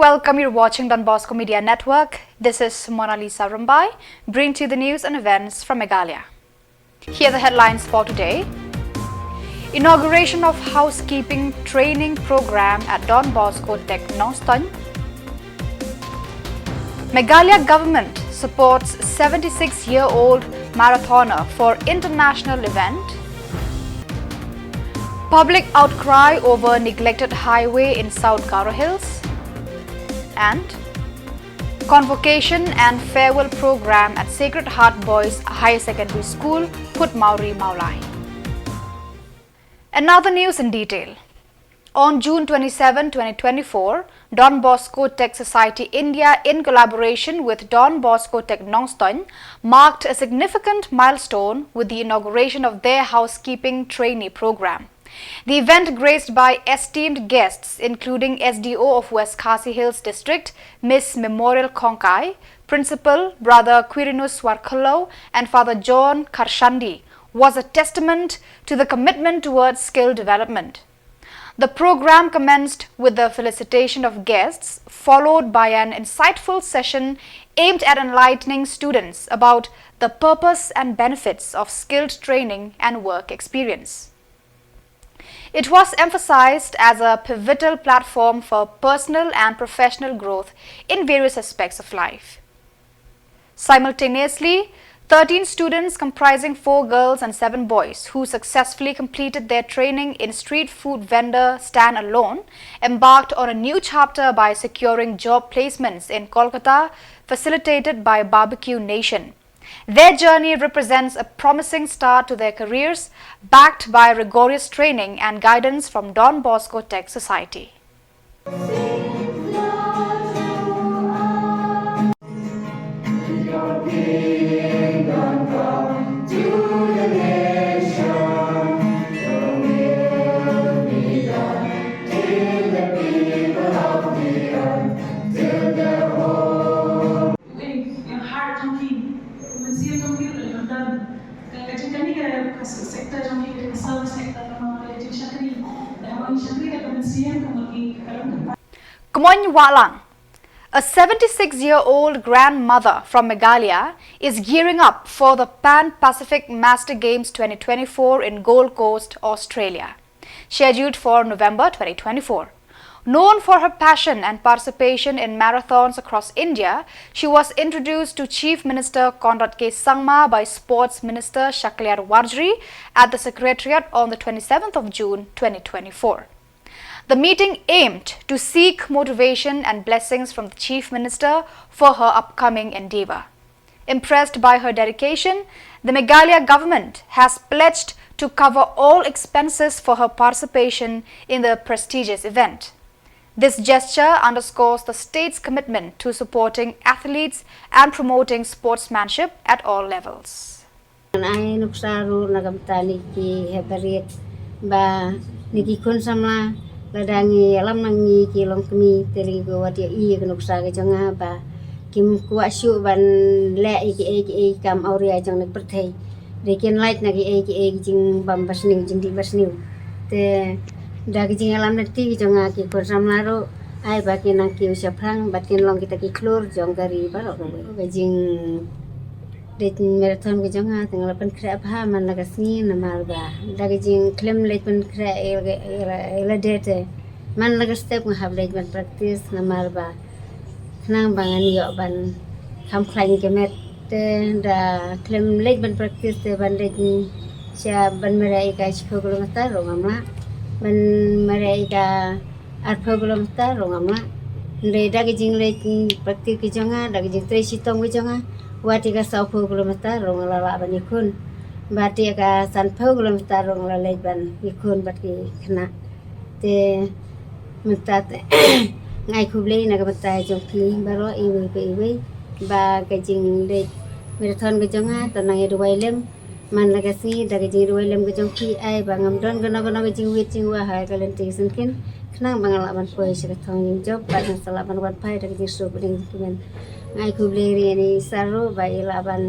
welcome. You're watching Don Bosco Media Network. This is Mona Lisa Rumbai, bringing to you the news and events from Meghalaya. Here are the headlines for today. Inauguration of housekeeping training program at Don Bosco Tech Nongstoin. Meghalaya government supports 76-year-old marathoner for international event. Public outcry over neglected highway in South Garo Hills. And convocation and farewell program at Sacred Heart Boys Higher Secondary School, Putmauri, Maulai. And now the news in detail. On June 27, 2024, Don Bosco Tech Society India, in collaboration with Don Bosco Tech Nongstoin, marked a significant milestone with the inauguration of their housekeeping trainee program. The event graced by esteemed guests including SDO of West Khasi Hills District, Miss Memorial Konkai, Principal Brother Quirinus Warkalo and Father John Karshandi, was a testament to the commitment towards skill development. The program commenced with the felicitation of guests, followed by an insightful session aimed at enlightening students about the purpose and benefits of skilled training and work experience. It was emphasized as a pivotal platform for personal and professional growth in various aspects of life. Simultaneously, 13 students comprising 4 girls and 7 boys who successfully completed their training in street food vendor stand alone embarked on a new chapter by securing job placements in Kolkata facilitated by Barbecue Nation. Their journey represents a promising start to their careers, backed by rigorous training and guidance from Don Bosco Tech Society. Khuborjylla Walang, a 76-year-old grandmother from Meghalaya, is gearing up for the Pan-Pacific Master Games 2024 in Gold Coast, Australia, scheduled for November 2024. Known for her passion and participation in marathons across India, she was introduced to Chief Minister Conrad K. Sangma by Sports Minister Shaklyar Warjri at the Secretariat on the 27th of June 2024. The meeting aimed to seek motivation and blessings from the Chief Minister for her upcoming endeavour. Impressed by her dedication, the Meghalaya government has pledged to cover all expenses for her participation in the prestigious event. This gesture underscores the state's commitment to supporting athletes and promoting sportsmanship at all levels. Samla ladangi alam nangi kilong kemi terigo wadia I kenuksa ke jonga ba kim kuasyu ban le iki kam auria jong nek perthai rekin light nagi iki jing bam basniu jing di basniu te dagi jing alam nanti jonga ki kon samlaro ai ba ki nang ki usya prang batin long kita ki klur jong gari barok ke jing det marathon ke jonga tengah pen kra pha man lagasni namar ba dagi jing klem le pen kra ela dete man lagas step ngahab le ban practice namar ba nang bangan yo ban kam khlain ke met te da klem le ban practice te ban le cha ban merai ka chhoglo mata rongamla ban merai ka arphoglo mata rongamla le dagi jing le practice ke jonga dagi jing tre sitong ke jonga wati ka 20 kilometer rong lala ban ikun bati ka 30 kilometer rong lala ban ikun bati kena te mentat ngai khuble na ka batai jong ki baro iwi pe iwi ba ka jing de marathon ka jonga tanang edu wailem man laga si daga jing edu wailem ka jong ki ai ba ngam don gana ka jing wit jing wa ha ka len ti sinkin khnang bangala ban poi se ka thong job ba na sala ban wan pai daga jing so bring kimen ai kubleri ni saru bai laban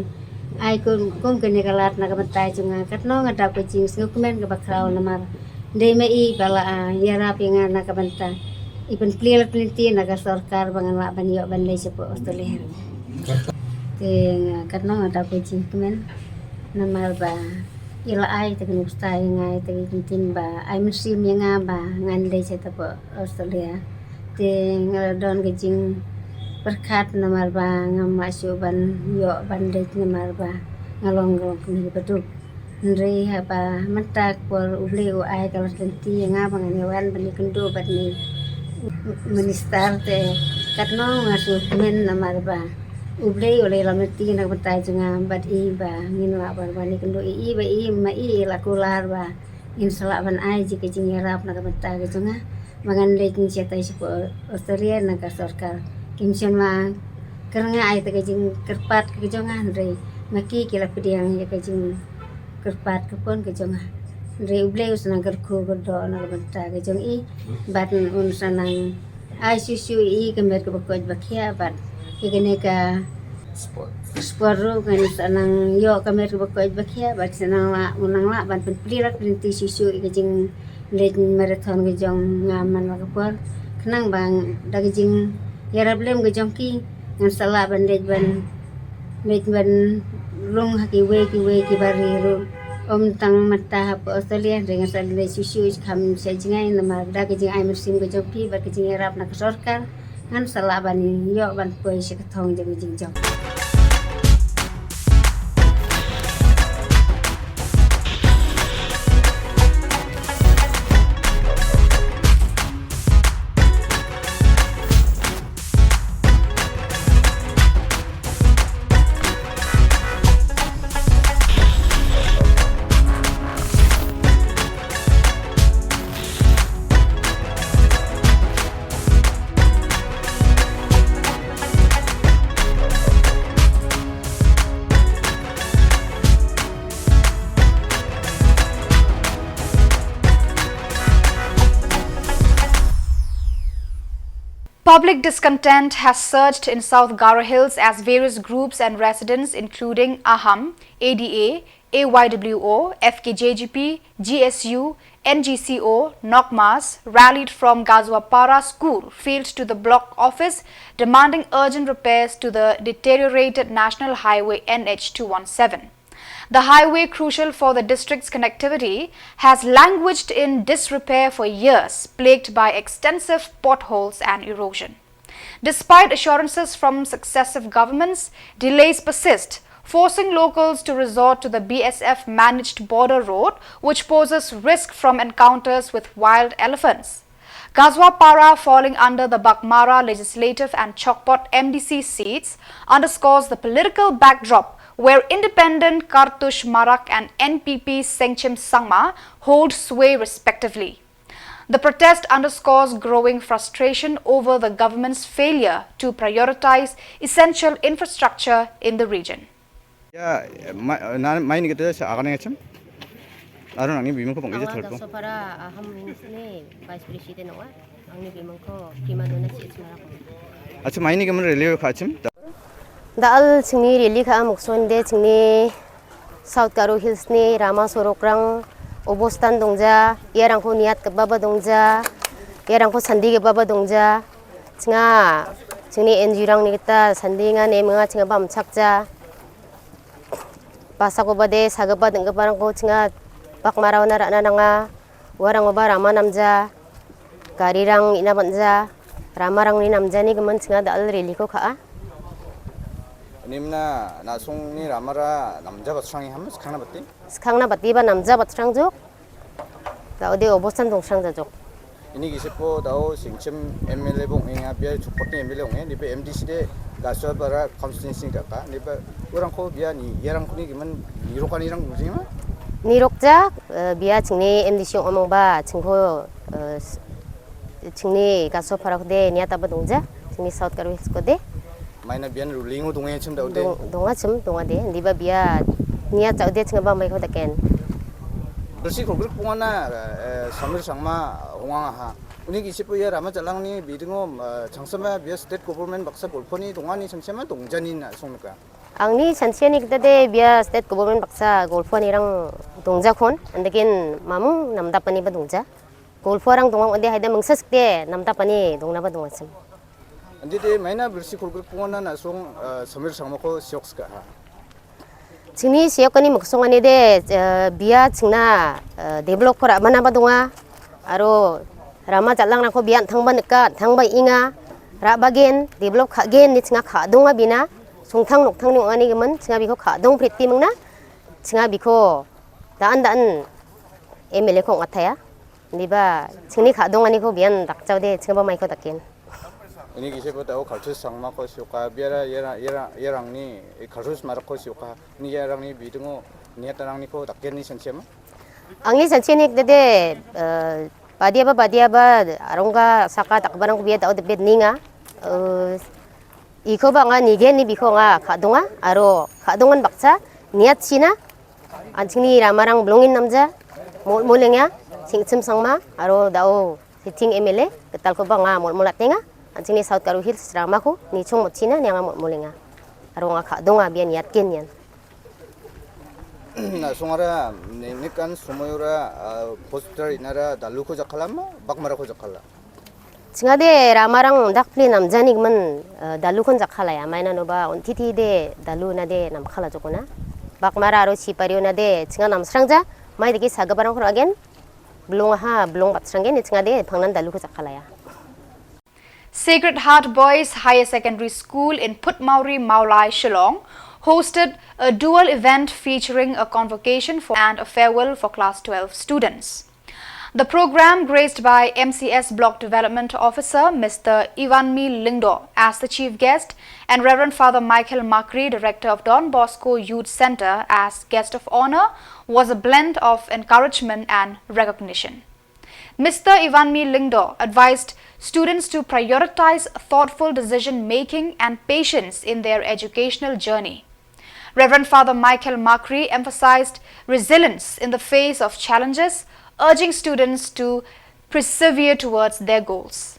ai kum kene kalat na kabatai junga katno ngada ko jing sku kumen ka bakrau namar de me I bala ya rapi nga na kabanta ipan clear peneliti naga sarkar bangan la ban yo ban lay sepo Australia. Te katno ada pejing kemen namar ba ila ai te kenu stai ngai te kintin ba ai musim yang ba ngan lay sepo Australia. Te ngaladon kejing berkat namar ba ngam masuk ban yo ban lay namar ba ngalong kini betul. Nri apa mentak por ubleu ai kalau senti yang bangan yawan ban kendo ban ni minister te katno masuk men namar ba ublei oleh lameti nak betai junga bat I ba ngin la ban ban kendo I ba I ma I la kular ba in sala ban ai jike jing yarap nak betai junga mangan le jing siatai sipo Australia nak sarkar kimsion ma keranga ai te jing kerpat ke junga ndrei maki kila pediang ya ke jing kerpat ke pon ke junga ndrei ublei usna kerku godo nak betai ke jung I bat un sanang ai susu I kemer ke bakoj bakia bat ikene ka sport ro kan sanang yo kamer ke bakoj bakia bat sanang la unang la ban penplirat penti susu ikejing lej marathon ke jong ngaman la kapor kenang bang dagijing yara blem ke jong ki ngan sala ban lej ban lung haki we ki bari ro om tang mata po Australia dengan sala susu kam sejingai nama dagijing ai musim ke jong ki bat kejing yarap nak sarkar ngan sala ban yo ban poi sekatong jeng jing jong. Public discontent has surged in South Garo Hills as various groups and residents including AHAM, ADA, AYWO, FKJGP, GSU, NGCO, NOCMAS rallied from Gazwapara school field to the block office demanding urgent repairs to the deteriorated National Highway NH217. The highway, crucial for the district's connectivity, has languished in disrepair for years, plagued by extensive potholes and erosion. Despite assurances from successive governments, delays persist, forcing locals to resort to the BSF-managed border road, which poses risk from encounters with wild elephants. Gazwapara, falling under the Bakmara Legislative and Chokpot MDC seats, underscores the political backdrop where independent Kartush Marak and NPP Sengchim Sangma hold sway respectively. The protest underscores growing frustration over the government's failure to prioritize essential infrastructure in the region. Ya, main gitu ya, akan ngecem. Aron angin bimang ko pang ije thalpo. So para aham ini vice president wa, angin bimang ko kimadona si ismarako. Acha main ni kemen rally khachim. Dal sini rally kha muksonde sini South Garo Hills ni Rama Sorokrang obostan dongja, yarangko niat ke baba dongja, yarangko sandi ke baba dongja. Singa sini NGO rang ni kita sandingan mga singa bam chakja. Pasako bade sagaba dengga barang ko singa bakmaraw na rana nga warang ba rama namja garirang inabanja ramarang ni namja ni gaman singa dal rally ko kha. Nimna nasong ni ramara namja batrangi hamas khangna batti. Khangna batti ba namja batrang jok. Daode obostan dongsang jok. Ini gisipo dao singchim MLA bong inga biar supportnya MLA ong ni pe MDC de gaswa para constituency kaka ni pe orang ko biar ni yarang kuni giman nirokan irang musim ma. Nirokja biar cingni MDC omong ba cingko cingni gaswa para ko de niat apa dongja cingni South Garo Hills ko de. Maina biar ruling o dongay chim daude. Donga chim donga de di ba biar niat daude cinga ba mai ko taken. Bersih kok pungana samir sangma hongang ha. Uni gisipo ya rama jalang ni bidingo changsama biar state government baksa bolponi dongani changsama dongjanin songka. Angni sansiani kita de biar state government baksa golfoni rang dongja kon andekin mamung namdapani ba dongja. 골포랑 동ang onde haida mungsas de namta pani dongna ba dongasem Andi de maina bersi kurgur pungona na song samir sangmako sioks ka. chingni siokani muksongani de biya chingna develop kora mana ba donga aro rama jalang nako bian thangba nika thangba inga ra bagen develop khagen ni chinga kha donga bina sungthang nokthang ni ani gemen chinga biko kha dong priti mungna chinga biko daan MLA ko ngataya niba chingni kha dong ani ko bian dakchaude chinga ba mai ko takin Ini kisah tahu kalsus sangmako sioka biara yerang ni kalsus marako sioka ni yerang ni bidungo niat orang ni ko takken ni sensiama. angni sanchenik de badia ba aronga saka takbarang ko biya daud bed ninga iko ba nga nigen ni biko nga khadonga aro khadongan baksa niat china anchingni ramarang blongin namja molengya singchim sangma aro dao sitting MLA ketal ko ba nga molmulatnga anchingni South Karo Hills ramako ni chong mochina nyanga molenga aro nga khadonga biya niat kenyan Na songara ni kan sumoyora poster inara dalu ko jakalama bakmara ko jakala. chingade ramarang dakpli namjani man dalukon jakhalaya maina noba ontiti de daluna de nam khala jokona bakmara aro sipario na de chinga namsrangja mai deki sagabarang khor again blong batsrangen chingade phangnan daluko jakhalaya Sacred Heart Boys Higher Secondary School in Putmauri, Maulai, Shillong hosted a dual event featuring a convocation for and a farewell for Class 12 students. The program, graced by MCS Block Development Officer Mr. Ivanmi Lingdo as the chief guest and Reverend Father Michael Makri, Director of Don Bosco Youth Center, as guest of honor, was a blend of encouragement and recognition. Mr. Ivanmi Lingdo advised students to prioritize thoughtful decision-making and patience in their educational journey. Reverend Father Michael Makri emphasized resilience in the face of challenges, urging students to persevere towards their goals.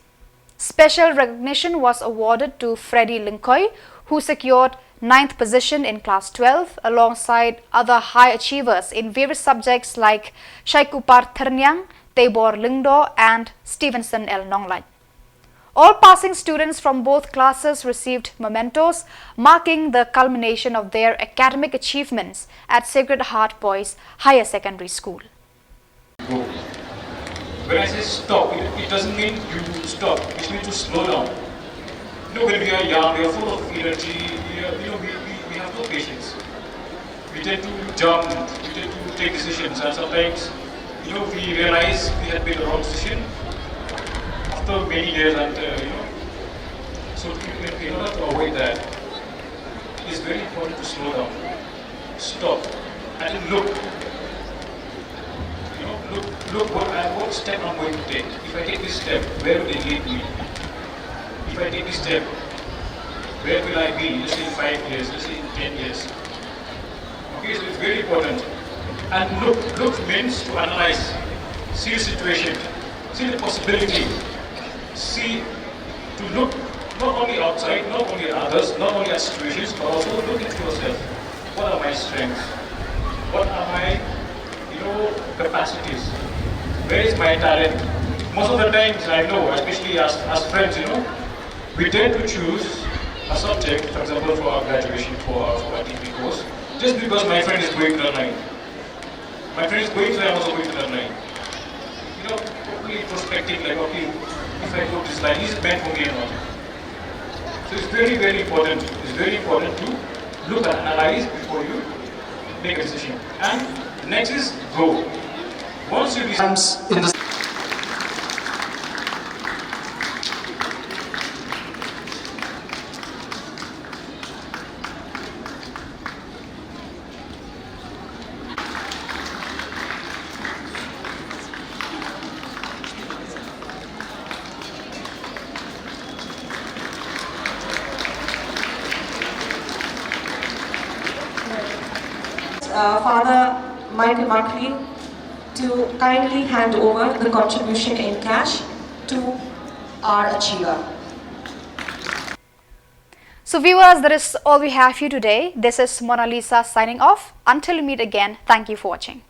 Special recognition was awarded to Freddie Linkoy, who secured 9th position in Class 12 alongside other high achievers in various subjects like Shaikupar Thernyang, Tabor Lingdo and Stevenson L. Nonglai. All passing students from both classes received mementos marking the culmination of their academic achievements at Sacred Heart Boys Higher Secondary School. When I say stop, it doesn't mean you stop. It means to slow down. When we are young, we are full of energy. We have no patience. We tend to jump. We tend to take decisions, and sometimes, we realize we had made a wrong decision after many years, and so in order to avoid that, it is very important to slow down, stop, and then look. Look what step I'm going to take. If I take this step, where will it lead me? If I take this step, where will I be? Let's say in 5 years, let's say in 10 years. Okay, so it's very important. And look means to analyze, see the situation, see the possibility, to look not only outside, not only at others, not only at situations, but also look into yourself. What are my strengths? What are my capacities? Where is my talent? Most of the times I know, especially as friends, we tend to choose a subject, for example, for our graduation, for our degree course, just because my friend is going to that line. My friend is going, so I'm also going to that line. Totally prospecting, like, okay, if I go this line, is it meant for me or not? So it's very, very important. It's very important to look and analyze before you make a decision. And next is go. Once you decide in the Father Michael Makri to kindly hand over the contribution in cash to our achiever. So viewers, that is all we have for you today. This is Mona Lisa signing off. Until we meet again, thank you for watching.